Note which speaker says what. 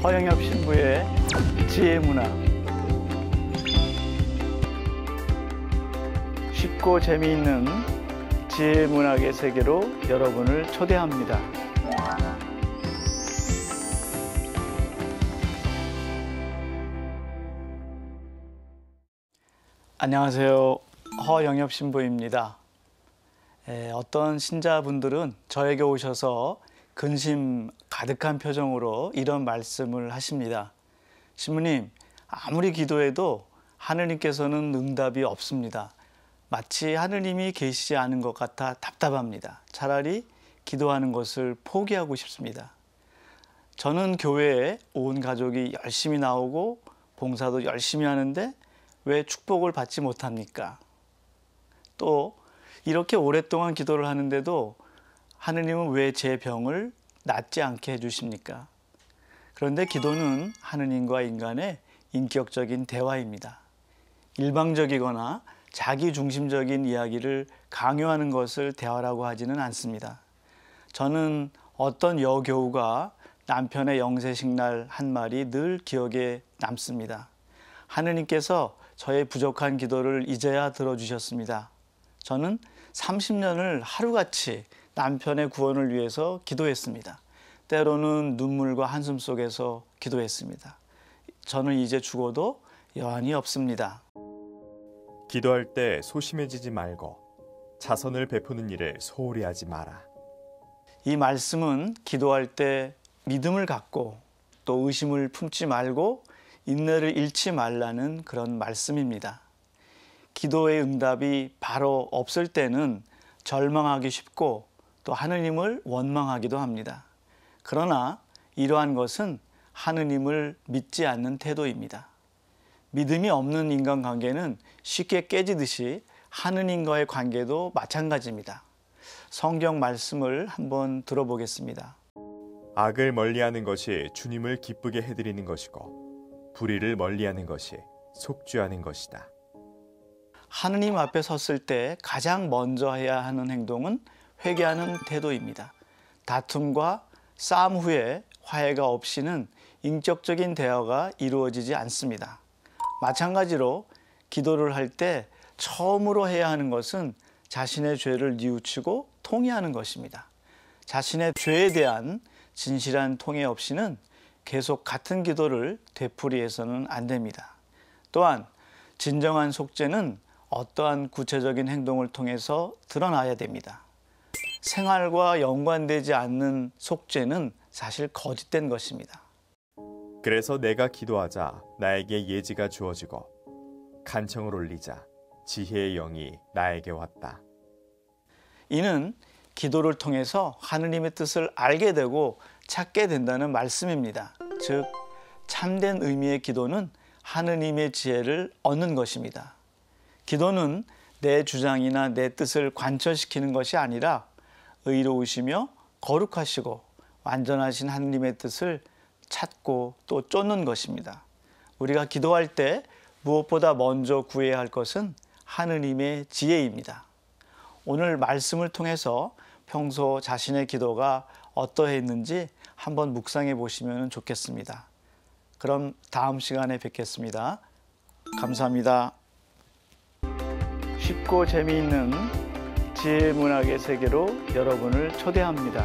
Speaker 1: 허영엽 신부의 지혜문화. 쉽고 재미있는 지혜문학의 세계로 여러분을 초대합니다. 안녕하세요. 허영엽 신부입니다. 어떤 신자분들은 저에게 오셔서 근심 가득한 표정으로 이런 말씀을 하십니다. 신부님, 아무리 기도해도 하느님께서는 응답이 없습니다. 마치 하느님이 계시지 않은 것 같아 답답합니다. 차라리 기도하는 것을 포기하고 싶습니다. 저는 교회에 온 가족이 열심히 나오고 봉사도 열심히 하는데 왜 축복을 받지 못합니까? 또 이렇게 오랫동안 기도를 하는데도 하느님은 왜 제 병을 낫지 않게 해주십니까? 그런데 기도는 하느님과 인간의 인격적인 대화입니다. 일방적이거나 자기중심적인 이야기를 강요하는 것을 대화라고 하지는 않습니다. 저는 어떤 여교우가 남편의 영세식 날 한 말이 늘 기억에 남습니다. 하느님께서 저의 부족한 기도를 이제야 들어주셨습니다. 저는 30년을 하루같이 남편의 구원을 위해서 기도했습니다. 때로는 눈물과 한숨 속에서 기도했습니다. 저는 이제 죽어도 여한이 없습니다.
Speaker 2: 기도할 때 소심해지지 말고 자선을 베푸는 일을 소홀히 하지 마라.
Speaker 1: 이 말씀은 기도할 때 믿음을 갖고 또 의심을 품지 말고 인내를 잃지 말라는 그런 말씀입니다. 기도의 응답이 바로 없을 때는 절망하기 쉽고 또 하느님을 원망하기도 합니다. 그러나 이러한 것은 하느님을 믿지 않는 태도입니다. 믿음이 없는 인간관계는 쉽게 깨지듯이 하느님과의 관계도 마찬가지입니다. 성경 말씀을 한번 들어보겠습니다.
Speaker 2: 악을 멀리하는 것이 주님을 기쁘게 해드리는 것이고 불의를 멀리하는 것이 속죄하는 것이다.
Speaker 1: 하느님 앞에 섰을 때 가장 먼저 해야 하는 행동은 회개하는 태도입니다. 다툼과 싸움 후에 화해가 없이는 인격적인 대화가 이루어지지 않습니다. 마찬가지로 기도를 할 때 처음으로 해야 하는 것은 자신의 죄를 뉘우치고 통회하는 것입니다. 자신의 죄에 대한 진실한 통회 없이는 계속 같은 기도를 되풀이해서는 안 됩니다. 또한 진정한 속죄는 어떠한 구체적인 행동을 통해서 드러나야 됩니다. 생활과 연관되지 않는 속죄는 사실 거짓된 것입니다.
Speaker 2: 그래서 내가 기도하자 나에게 예지가 주어지고 간청을 올리자 지혜의 영이 나에게 왔다.
Speaker 1: 이는 기도를 통해서 하느님의 뜻을 알게 되고 찾게 된다는 말씀입니다. 즉, 참된 의미의 기도는 하느님의 지혜를 얻는 것입니다. 기도는 내 주장이나 내 뜻을 관철시키는 것이 아니라 의로우시며 거룩하시고 완전하신 하느님의 뜻을 찾고 또 쫓는 것입니다. 우리가 기도할 때 무엇보다 먼저 구해야 할 것은 하느님의 지혜입니다. 오늘 말씀을 통해서 평소 자신의 기도가 어떠했는지 한번 묵상해 보시면 좋겠습니다. 그럼 다음 시간에 뵙겠습니다. 감사합니다. 쉽고 재미있는 지혜문학의 세계로 여러분을 초대합니다.